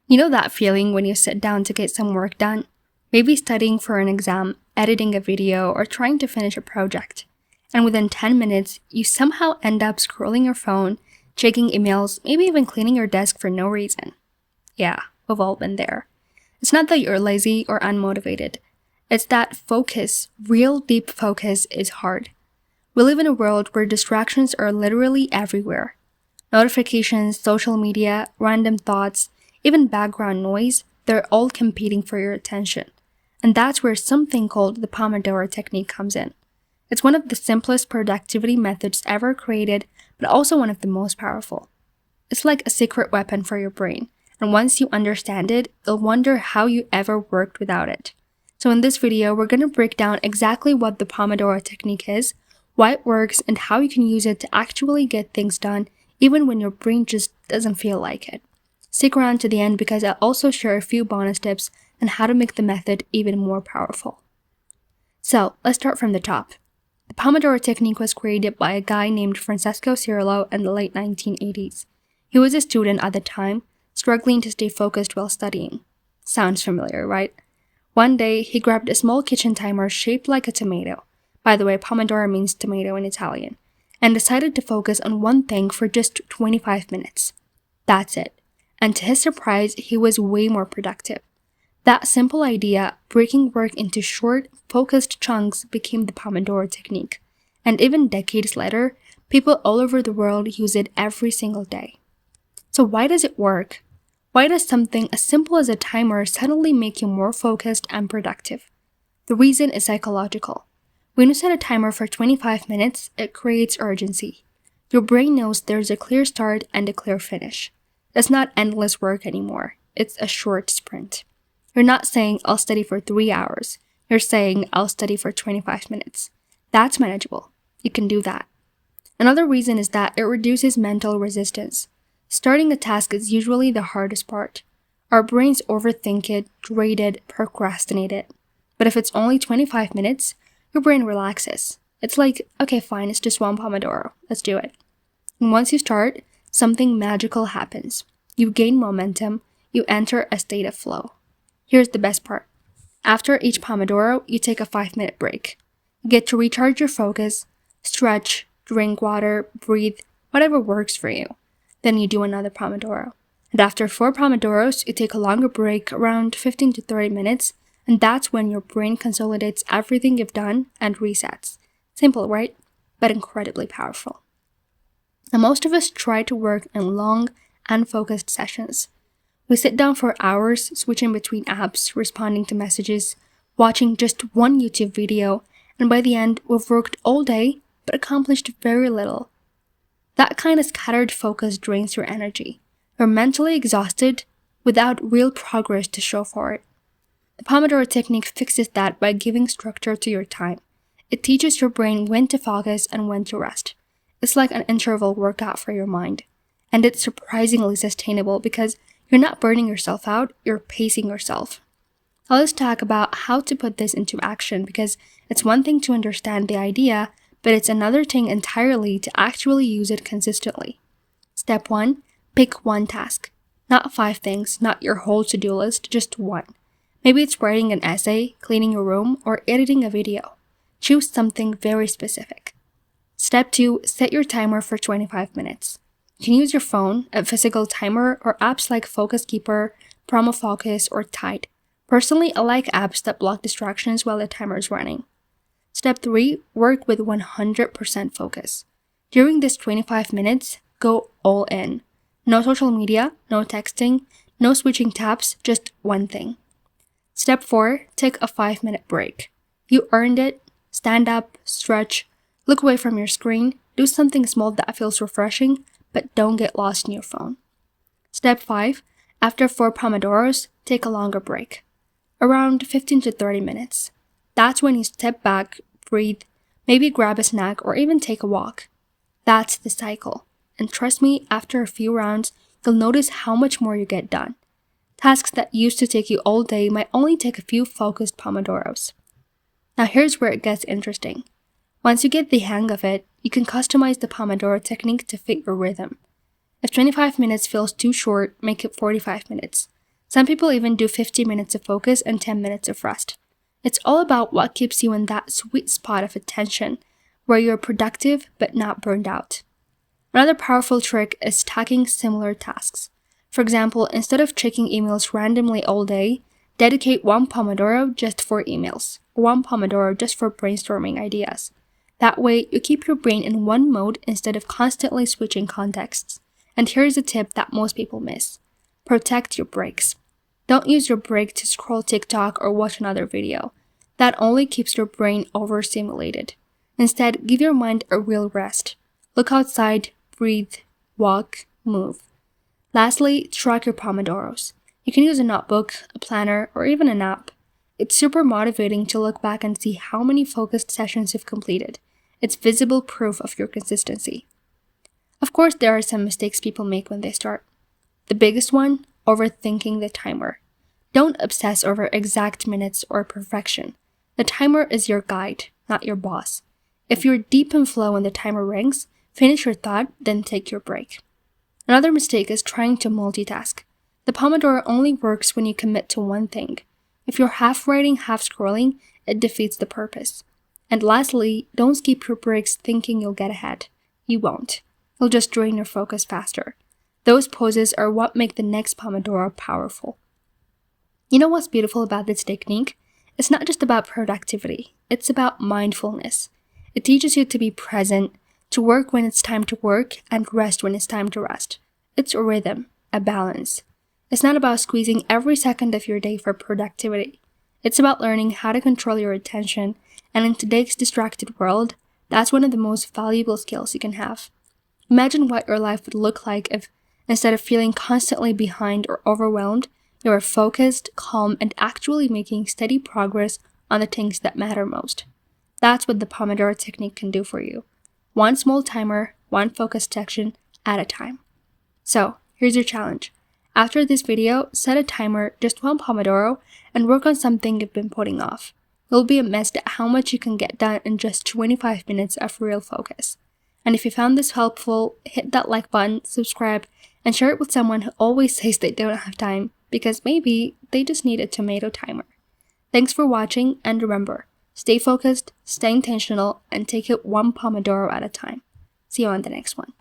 You know that feeling when you sit down to get some work done? Maybe studying for an exam, editing a video, or trying to finish a project. And within 10 minutes, you somehow end up scrolling your phone, checking emails, maybe even cleaning your desk for no reason. Yeah, we've all been there. It's not that you're lazy or unmotivated. It's that focus, real deep focus, is hard. We live in a world where distractions are literally everywhere. Notifications, social media, random thoughts, even background noise, they're all competing for your attention. And that's where something called the Pomodoro technique comes in. It's one of the simplest productivity methods ever created, but also one of the most powerful. It's like a secret weapon for your brain, and once you understand it, you'll wonder how you ever worked without it. So in this video, we're going to break down exactly what the Pomodoro technique is, why it works, and how you can use it to actually get things done even when your brain just doesn't feel like it. Stick around to the end because I'll also share a few bonus tips on how to make the method even more powerful. So let's start from the top. The Pomodoro technique was created by a guy named Francesco Cirillo in the late 1980s. He was a student at the time, struggling to stay focused while studying. Sounds familiar, right? One day, he grabbed a small kitchen timer shaped like a tomato. By the way, Pomodoro means tomato in Italian, and decided to focus on one thing for just 25 minutes. That's it. And to his surprise, he was way more productive. That simple idea, breaking work into short, focused chunks, became the Pomodoro technique. And even decades later, people all over the world use it every single day. So why does it work? Why does something as simple as a timer suddenly make you more focused and productive? The reason is psychological. When you set a timer for 25 minutes, it creates urgency. Your brain knows there's a clear start and a clear finish. It's not endless work anymore. It's a short sprint. You're not saying, I'll study for 3 hours. You're saying, I'll study for 25 minutes. That's manageable. You can do that. Another reason is that it reduces mental resistance. Starting a task is usually the hardest part. Our brains overthink it, grade it, procrastinate it. But if it's only 25 minutes, your brain relaxes. It's like, okay, fine, it's just one Pomodoro. Let's do it. And once you start, something magical happens. You gain momentum. You enter a state of flow. Here's the best part. After each Pomodoro, you take a 5-minute break. You get to recharge your focus, stretch, drink water, breathe, whatever works for you. Then you do another Pomodoro. And after 4 Pomodoros, you take a longer break, around 15 to 30 minutes, and that's when your brain consolidates everything you've done and resets. Simple, right? But incredibly powerful. Now, most of us try to work in long, unfocused sessions. We sit down for hours, switching between apps, responding to messages, watching just one YouTube video, and by the end, we've worked all day but accomplished very little. That kind of scattered focus drains your energy. You're mentally exhausted without real progress to show for it. The Pomodoro technique fixes that by giving structure to your time. It teaches your brain when to focus and when to rest. It's like an interval workout for your mind. And it's surprisingly sustainable because you're not burning yourself out, you're pacing yourself. Now let's talk about how to put this into action because it's one thing to understand the idea, but it's another thing entirely to actually use it consistently. Step 1, pick one task. Not 5 things, not your whole to-do list, just one. Maybe it's writing an essay, cleaning your room, or editing a video. Choose something very specific. Step 2, set your timer for 25 minutes. You can use your phone, a physical timer, or apps like Focus Keeper, Promo Focus, or Tide. Personally, I like apps that block distractions while the timer is running. Step 3, work with 100% focus. During this 25 minutes, go all in. No social media, no texting, no switching tabs, just one thing. Step 4, take a 5-minute break. You earned it. Stand up, stretch, look away from your screen, do something small that feels refreshing, but don't get lost in your phone. Step 5, after 4 Pomodoros, take a longer break. Around 15 to 30 minutes. That's when you step back, breathe, maybe grab a snack or even take a walk. That's the cycle. And trust me, after a few rounds, you'll notice how much more you get done. Tasks that used to take you all day might only take a few focused Pomodoros. Now here's where it gets interesting. Once you get the hang of it, you can customize the Pomodoro technique to fit your rhythm. If 25 minutes feels too short, make it 45 minutes. Some people even do 50 minutes of focus and 10 minutes of rest. It's all about what keeps you in that sweet spot of attention, where you're productive but not burned out. Another powerful trick is stacking similar tasks. For example, instead of checking emails randomly all day, dedicate one Pomodoro just for emails, or one Pomodoro just for brainstorming ideas. That way, you keep your brain in one mode instead of constantly switching contexts. And here's a tip that most people miss. Protect your breaks. Don't use your break to scroll TikTok or watch another video. That only keeps your brain overstimulated. Instead, give your mind a real rest. Look outside, breathe, walk, move. Lastly, track your Pomodoros. You can use a notebook, a planner, or even an app. It's super motivating to look back and see how many focused sessions you've completed. It's visible proof of your consistency. Of course, there are some mistakes people make when they start. The biggest one, overthinking the timer. Don't obsess over exact minutes or perfection. The timer is your guide, not your boss. If you're deep in flow when the timer rings, finish your thought, then take your break. Another mistake is trying to multitask. The Pomodoro only works when you commit to one thing. If you're half writing, half scrolling, it defeats the purpose. And lastly, don't skip your breaks thinking you'll get ahead. You won't. You'll just drain your focus faster. Those pauses are what make the next Pomodoro powerful. You know what's beautiful about this technique? It's not just about productivity. It's about mindfulness. It teaches you to be present, to work when it's time to work, and rest when it's time to rest. It's a rhythm, a balance. It's not about squeezing every second of your day for productivity. It's about learning how to control your attention, and in today's distracted world, that's one of the most valuable skills you can have. Imagine what your life would look like if, instead of feeling constantly behind or overwhelmed, you are focused, calm, and actually making steady progress on the things that matter most. That's what the Pomodoro technique can do for you. One small timer, one focused section at a time. So, here's your challenge. After this video, set a timer, just one Pomodoro, and work on something you've been putting off. You'll be amazed at how much you can get done in just 25 minutes of real focus. And if you found this helpful, hit that like button, subscribe, and share it with someone who always says they don't have time, because maybe they just need a tomato timer. Thanks for watching, and remember, stay focused, stay intentional, and take it one Pomodoro at a time. See you on the next one.